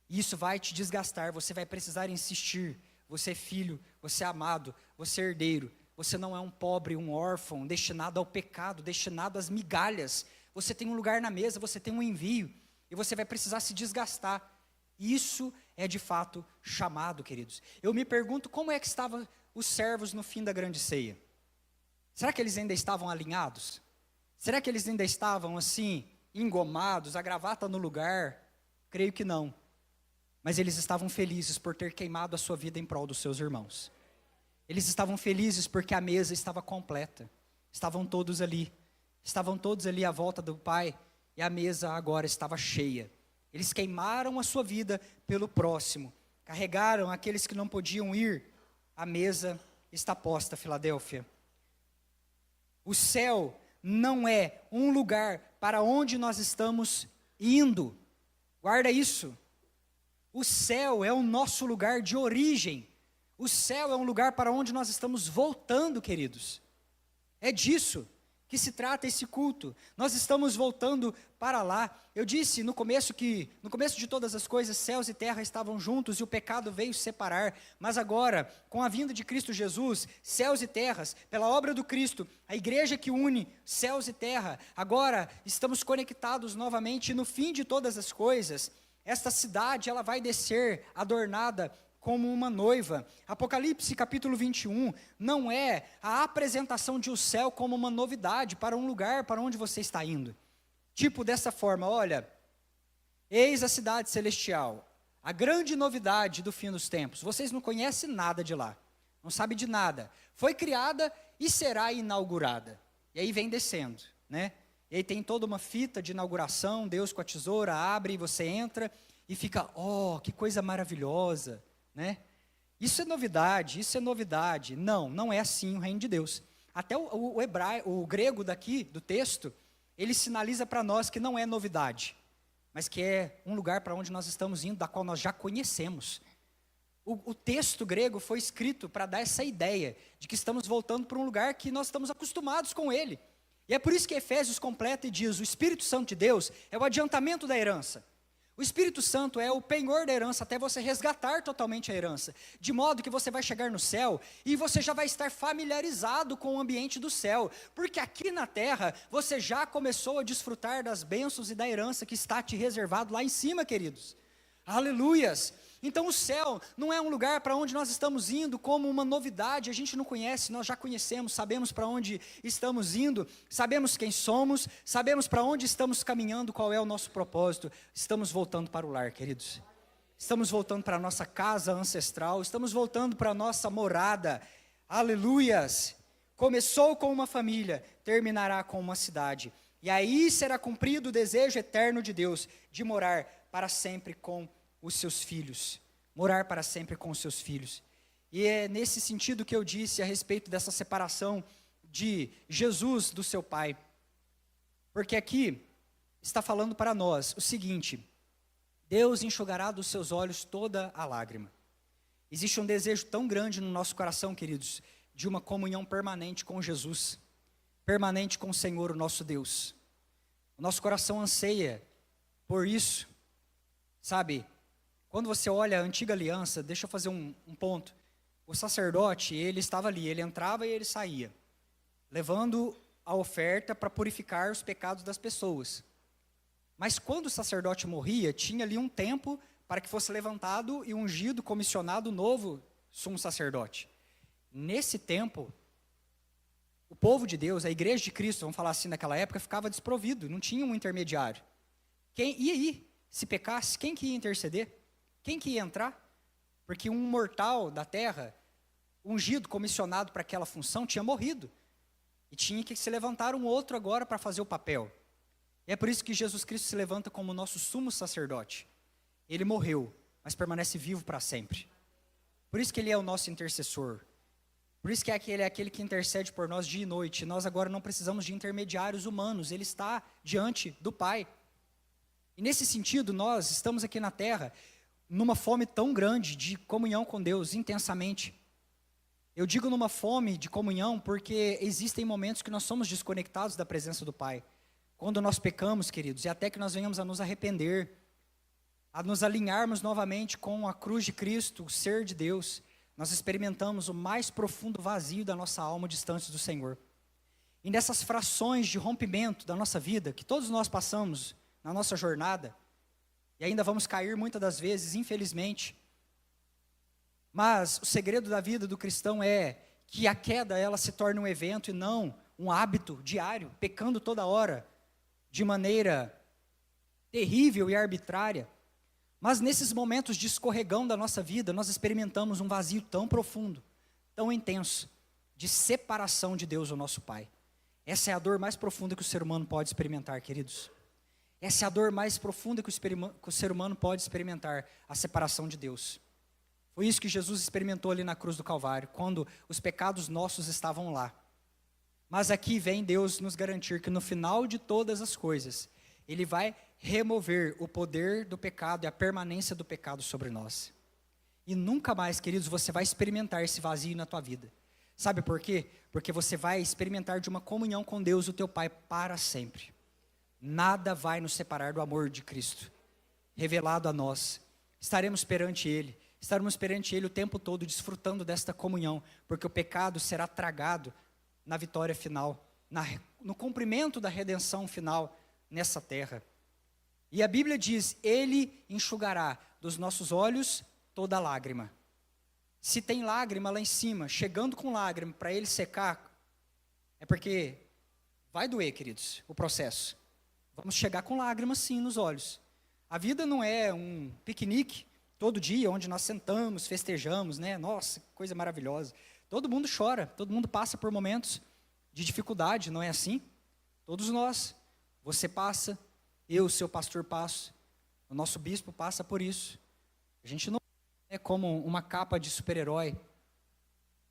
E isso vai te desgastar, você vai precisar insistir. Você é filho, você é amado, você é herdeiro. Você não é um pobre, um órfão, destinado ao pecado, destinado às migalhas. Você tem um lugar na mesa, você tem um envio. E você vai precisar se desgastar. Isso é de fato chamado, queridos. Eu me pergunto como é que estavam os servos no fim da grande ceia. Será que eles ainda estavam alinhados? Será que eles ainda estavam assim, engomados, a gravata no lugar? Creio que não. Mas eles estavam felizes por ter queimado a sua vida em prol dos seus irmãos. Eles estavam felizes porque a mesa estava completa. Estavam todos ali à volta do Pai, e a mesa agora estava cheia. Eles queimaram a sua vida pelo próximo, carregaram aqueles que não podiam ir. A mesa está posta, Filadélfia. O céu não é um lugar para onde nós estamos indo. Guarda isso. O céu é o nosso lugar de origem. O céu é um lugar para onde nós estamos voltando, queridos. É disso que se trata esse culto. Nós estamos voltando para lá. Eu disse no começo de todas as coisas, céus e terra estavam juntos e o pecado veio separar. Mas agora, com a vinda de Cristo Jesus, céus e terras, pela obra do Cristo, a igreja que une céus e terra, agora estamos conectados novamente e no fim de todas as coisas, esta cidade ela vai descer adornada como uma noiva. Apocalipse capítulo 21 não é a apresentação de um céu como uma novidade para um lugar para onde você está indo. Tipo dessa forma, olha, eis a cidade celestial, a grande novidade do fim dos tempos. Vocês não conhecem nada de lá, não sabem de nada. Foi criada e será inaugurada. E aí vem descendo, né? E aí tem toda uma fita de inauguração, Deus com a tesoura abre e você entra e fica, oh, que coisa maravilhosa, né? Isso é novidade, isso é novidade. Não é assim o reino de Deus. Até o grego daqui, do texto, ele sinaliza para nós que não é novidade, mas que é um lugar para onde nós estamos indo, da qual nós já conhecemos. O texto grego foi escrito para dar essa ideia de que estamos voltando para um lugar que nós estamos acostumados com ele. E é por isso que Efésios completa e diz, o Espírito Santo de Deus é o adiantamento da herança. O Espírito Santo é o penhor da herança até você resgatar totalmente a herança, de modo que você vai chegar no céu e você já vai estar familiarizado com o ambiente do céu, porque aqui na terra você já começou a desfrutar das bênçãos e da herança que está te reservado lá em cima, queridos. Aleluias! Então o céu não é um lugar para onde nós estamos indo como uma novidade, a gente não conhece, nós já conhecemos, sabemos para onde estamos indo, sabemos quem somos, sabemos para onde estamos caminhando, qual é o nosso propósito. Estamos voltando para o lar, queridos. Estamos voltando para a nossa casa ancestral, estamos voltando para a nossa morada. Aleluias! Começou com uma família, terminará com uma cidade. E aí será cumprido o desejo eterno de Deus, de morar para sempre com os seus filhos, morar para sempre com os seus filhos. E é nesse sentido que eu disse a respeito dessa separação de Jesus do seu Pai. Porque aqui está falando para nós o seguinte, Deus enxugará dos seus olhos toda a lágrima. Existe um desejo tão grande no nosso coração, queridos, de uma comunhão permanente com Jesus, permanente com o Senhor, o nosso Deus. O nosso coração anseia por isso, sabe? Quando você olha a antiga aliança, deixa eu fazer um ponto. O sacerdote, ele estava ali, ele entrava e ele saía, levando a oferta para purificar os pecados das pessoas. Mas quando o sacerdote morria, tinha ali um tempo para que fosse levantado e ungido, comissionado novo sumo sacerdote. Nesse tempo, o povo de Deus, a igreja de Cristo, vamos falar assim naquela época, ficava desprovido, não tinha um intermediário. E aí, se pecasse, quem que ia interceder? Quem que ia entrar? Porque um mortal da terra, ungido, comissionado para aquela função, tinha morrido. E tinha que se levantar um outro agora para fazer o papel. E é por isso que Jesus Cristo se levanta como nosso sumo sacerdote. Ele morreu, mas permanece vivo para sempre. Por isso que ele é o nosso intercessor. Por isso que ele é aquele que intercede por nós dia e noite. Nós agora não precisamos de intermediários humanos. Ele está diante do Pai. E nesse sentido, nós estamos aqui na terra numa fome tão grande de comunhão com Deus, intensamente. Eu digo numa fome de comunhão porque existem momentos que nós somos desconectados da presença do Pai. Quando nós pecamos, queridos, e até que nós venhamos a nos arrepender, a nos alinharmos novamente com a cruz de Cristo, o ser de Deus, nós experimentamos o mais profundo vazio da nossa alma distante do Senhor. E nessas frações de rompimento da nossa vida, que todos nós passamos na nossa jornada, e ainda vamos cair muitas das vezes, infelizmente. Mas o segredo da vida do cristão é que a queda ela se torne um evento e não um hábito diário, pecando toda hora, de maneira terrível e arbitrária. Mas nesses momentos de escorregão da nossa vida, nós experimentamos um vazio tão profundo, tão intenso, de separação de Deus, o nosso Pai. Essa é a dor mais profunda que o ser humano pode experimentar, queridos. Essa é a dor mais profunda que o ser humano pode experimentar, a separação de Deus. Foi isso que Jesus experimentou ali na cruz do Calvário, quando os pecados nossos estavam lá. Mas aqui vem Deus nos garantir que no final de todas as coisas, Ele vai remover o poder do pecado e a permanência do pecado sobre nós. E nunca mais, queridos, você vai experimentar esse vazio na tua vida. Sabe por quê? Porque você vai experimentar de uma comunhão com Deus, o teu Pai, para sempre. Nada vai nos separar do amor de Cristo, revelado a nós. Estaremos perante Ele o tempo todo, desfrutando desta comunhão, porque o pecado será tragado na vitória final, no cumprimento da redenção final nessa terra. E a Bíblia diz, Ele enxugará dos nossos olhos toda lágrima. Se tem lágrima lá em cima, chegando com lágrima para Ele secar, é porque vai doer, queridos, o processo. Vamos chegar com lágrimas sim nos olhos. A vida não é um piquenique todo dia, onde nós sentamos, festejamos, né? Nossa, coisa maravilhosa. Todo mundo chora, todo mundo passa por momentos de dificuldade, não é assim? Todos nós. Você passa, eu, seu pastor, passo, o nosso bispo passa por isso. A gente não é como uma capa de super-herói,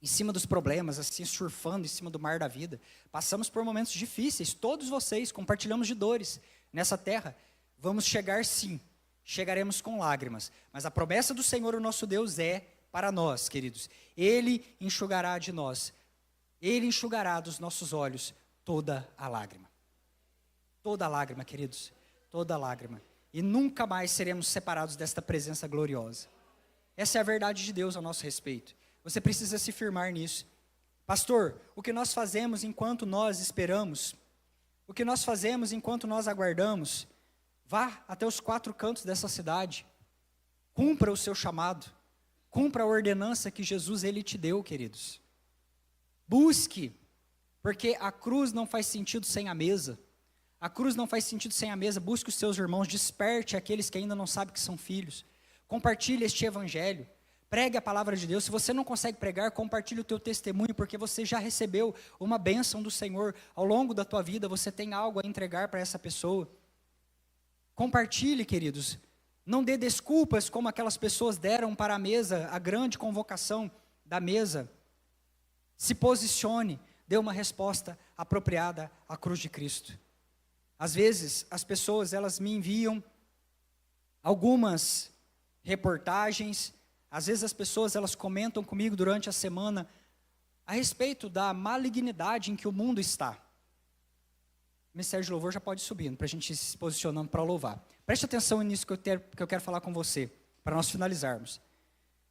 em cima dos problemas, assim, surfando em cima do mar da vida. Passamos por momentos difíceis, todos vocês, compartilhamos de dores nessa terra. Vamos chegar sim, chegaremos com lágrimas. Mas a promessa do Senhor, o nosso Deus, é para nós, queridos. Ele enxugará de nós, Ele enxugará dos nossos olhos toda a lágrima. Toda a lágrima, queridos, toda a lágrima. E nunca mais seremos separados desta presença gloriosa. Essa é a verdade de Deus a nosso respeito. Você precisa se firmar nisso. Pastor, o que nós fazemos enquanto nós esperamos? O que nós fazemos enquanto nós aguardamos? Vá até os 4 cantos dessa cidade. Cumpra o seu chamado. Cumpra a ordenança que Jesus Ele te deu, queridos. Busque, porque a cruz não faz sentido sem a mesa. A cruz não faz sentido sem a mesa. Busque os seus irmãos, desperte aqueles que ainda não sabem que são filhos. Compartilhe este evangelho. Pregue a palavra de Deus. Se você não consegue pregar, compartilhe o teu testemunho, porque você já recebeu uma bênção do Senhor. Ao longo da tua vida, você tem algo a entregar para essa pessoa. Compartilhe, queridos. Não dê desculpas como aquelas pessoas deram para a mesa, a grande convocação da mesa. Se posicione, dê uma resposta apropriada à cruz de Cristo. Às vezes, as pessoas, elas me enviam algumas reportagens. Às vezes as pessoas, elas comentam comigo durante a semana a respeito da malignidade em que o mundo está. O Ministério de Louvor já pode ir subindo, para a gente ir se posicionando para louvar. Preste atenção nisso que eu quero falar com você, para nós finalizarmos.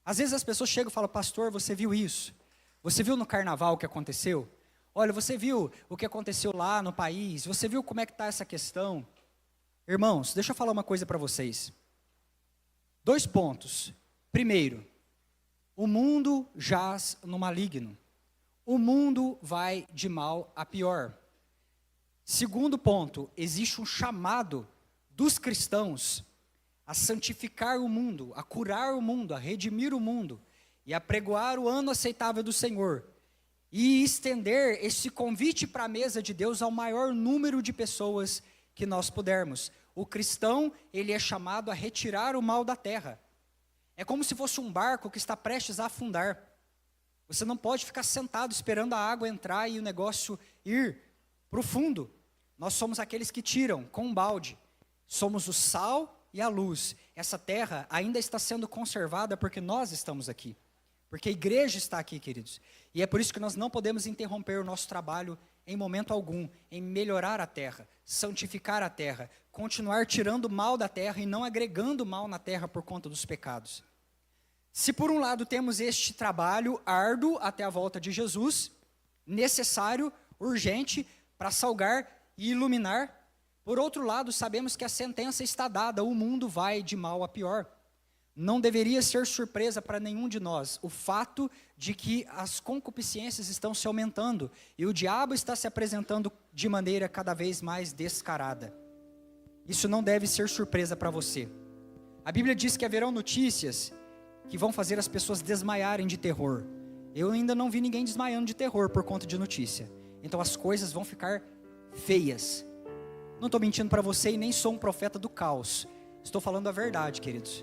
Às vezes as pessoas chegam e falam, pastor, você viu isso? Você viu no carnaval o que aconteceu? Olha, você viu o que aconteceu lá no país? Você viu como é que está essa questão? Irmãos, deixa eu falar uma coisa para vocês. 2 pontos. Primeiro, o mundo jaz no maligno. O mundo vai de mal a pior. Segundo ponto, existe um chamado dos cristãos a santificar o mundo, a curar o mundo, a redimir o mundo e a pregoar o ano aceitável do Senhor e estender esse convite para a mesa de Deus ao maior número de pessoas que nós pudermos. O cristão, ele é chamado a retirar o mal da terra. É como se fosse um barco que está prestes a afundar. Você não pode ficar sentado esperando a água entrar e o negócio ir para o fundo. Nós somos aqueles que tiram com um balde. Somos o sal e a luz. Essa terra ainda está sendo conservada porque nós estamos aqui. Porque a igreja está aqui, queridos. E é por isso que nós não podemos interromper o nosso trabalho em momento algum, em melhorar a terra, santificar a terra, continuar tirando mal da terra e não agregando mal na terra por conta dos pecados. Se por um lado temos este trabalho árduo até a volta de Jesus, necessário, urgente, para salgar e iluminar, por outro lado sabemos que a sentença está dada, o mundo vai de mal a pior. Não deveria ser surpresa para nenhum de nós o fato de que as concupiscências estão se aumentando e o diabo está se apresentando de maneira cada vez mais descarada. Isso não deve ser surpresa para você. A Bíblia diz que haverão notícias que vão fazer as pessoas desmaiarem de terror. Eu ainda não vi ninguém desmaiando de terror por conta de notícia. Então as coisas vão ficar feias. Não estou mentindo para você e nem sou um profeta do caos. Estou falando a verdade, queridos.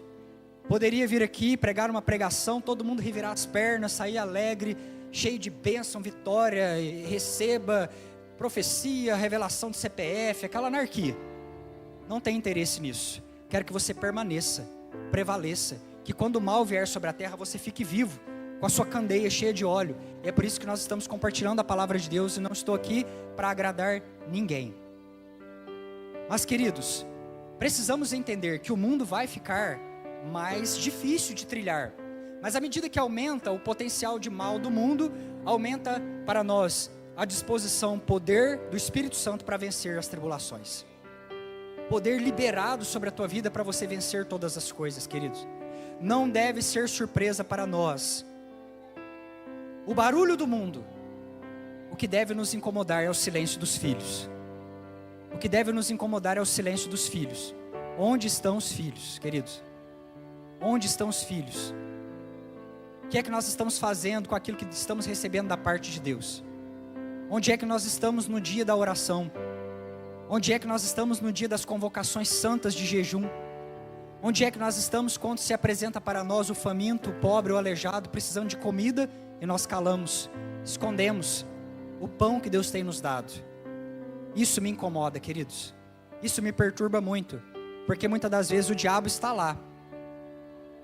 Poderia vir aqui, pregar uma pregação, todo mundo revirar as pernas, sair alegre, cheio de bênção, vitória, receba profecia, revelação de CPF, aquela anarquia. Não tem interesse nisso. Quero que você permaneça, prevaleça, que quando o mal vier sobre a terra, você fique vivo, com a sua candeia cheia de óleo. E é por isso que nós estamos compartilhando a palavra de Deus, e não estou aqui para agradar ninguém. Mas, queridos, precisamos entender que o mundo vai ficar mais difícil de trilhar. Mas à medida que aumenta o potencial de mal do mundo, aumenta para nós a disposição, o poder do Espírito Santo para vencer as tribulações. Poder liberado sobre a tua vida para você vencer todas as coisas, queridos. Não deve ser surpresa para nós o barulho do mundo. O que deve nos incomodar é o silêncio dos filhos. O que deve nos incomodar é o silêncio dos filhos. Onde estão os filhos, queridos? Onde estão os filhos? O que é que nós estamos fazendo com aquilo que estamos recebendo da parte de Deus? Onde é que nós estamos no dia da oração? Onde é que nós estamos no dia das convocações santas de jejum? Onde é que nós estamos quando se apresenta para nós o faminto, o pobre, o aleijado, precisando de comida, e nós calamos, escondemos o pão que Deus tem nos dado? Isso me incomoda, queridos. Isso me perturba muito, porque muitas das vezes o diabo está lá.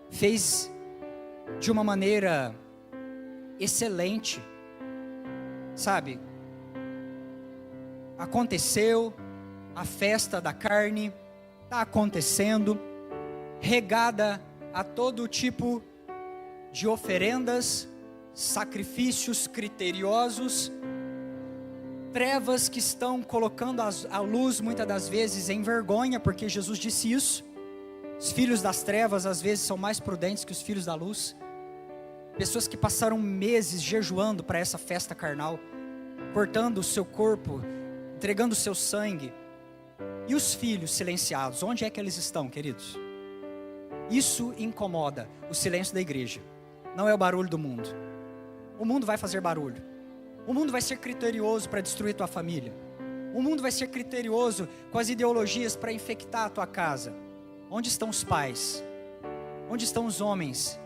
Fez de uma maneira excelente, sabe? Aconteceu, a festa da carne está acontecendo, regada a todo tipo de oferendas, sacrifícios criteriosos, trevas que estão colocando a luz muitas das vezes em vergonha, porque Jesus disse isso. Os filhos das trevas às vezes são mais prudentes que os filhos da luz. Pessoas que passaram meses jejuando para essa festa carnal, cortando o seu corpo, entregando o seu sangue. E os filhos silenciados, onde é que eles estão, queridos? Isso incomoda o silêncio da igreja. Não é o barulho do mundo. O mundo vai fazer barulho. O mundo vai ser criterioso para destruir tua família. O mundo vai ser criterioso com as ideologias para infectar a tua casa. Onde estão os pais? Onde estão os homens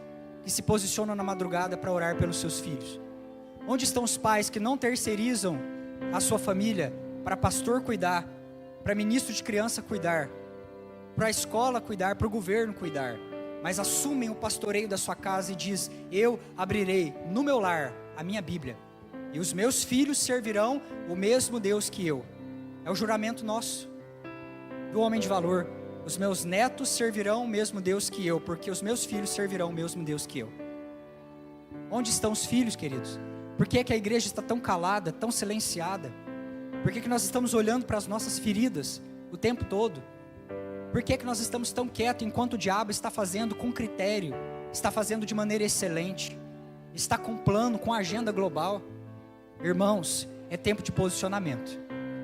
que se posicionam na madrugada para orar pelos seus filhos? Onde estão os pais que não terceirizam a sua família para pastor cuidar, para ministro de criança cuidar, para a escola cuidar, para o governo cuidar, mas assumem o pastoreio da sua casa e diz: eu abrirei no meu lar a minha Bíblia, e os meus filhos servirão o mesmo Deus que eu. É o juramento nosso, do homem de valor. Os meus netos servirão o mesmo Deus que eu, porque os meus filhos servirão o mesmo Deus que eu. Onde estão os filhos, queridos? Por que é que a igreja está tão calada, tão silenciada? Por que é que nós estamos olhando para as nossas feridas o tempo todo? Por que é que nós estamos tão quietos enquanto o diabo está fazendo com critério, está fazendo de maneira excelente, está com plano, com agenda global? Irmãos, é tempo de posicionamento,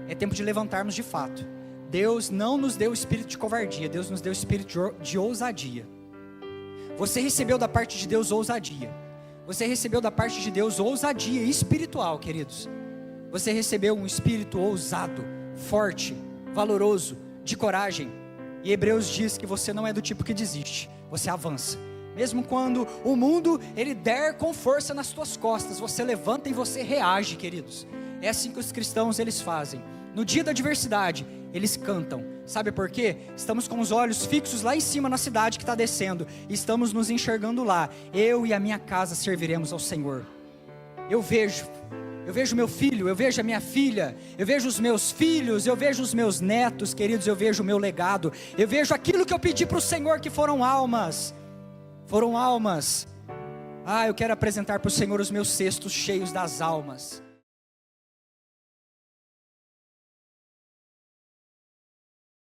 é tempo de levantarmos de fato. Deus não nos deu o espírito de covardia, Deus nos deu o espírito de ousadia. Você recebeu da parte de Deus ousadia. Você recebeu da parte de Deus ousadia espiritual, queridos. Você recebeu um espírito ousado, forte, valoroso, de coragem. E Hebreus diz que você não é do tipo que desiste, você avança. Mesmo quando o mundo ele der com força nas tuas costas, você levanta e você reage, queridos. É assim que os cristãos eles fazem. No dia da adversidade, eles cantam. Sabe por quê? Estamos com os olhos fixos lá em cima na cidade que está descendo. E estamos nos enxergando lá. Eu e a minha casa serviremos ao Senhor. Eu vejo meu filho, eu vejo a minha filha, eu vejo os meus filhos, eu vejo os meus netos, queridos, eu vejo o meu legado. Eu vejo aquilo que eu pedi para o Senhor, que foram almas. Foram almas. Eu quero apresentar para o Senhor os meus cestos cheios das almas.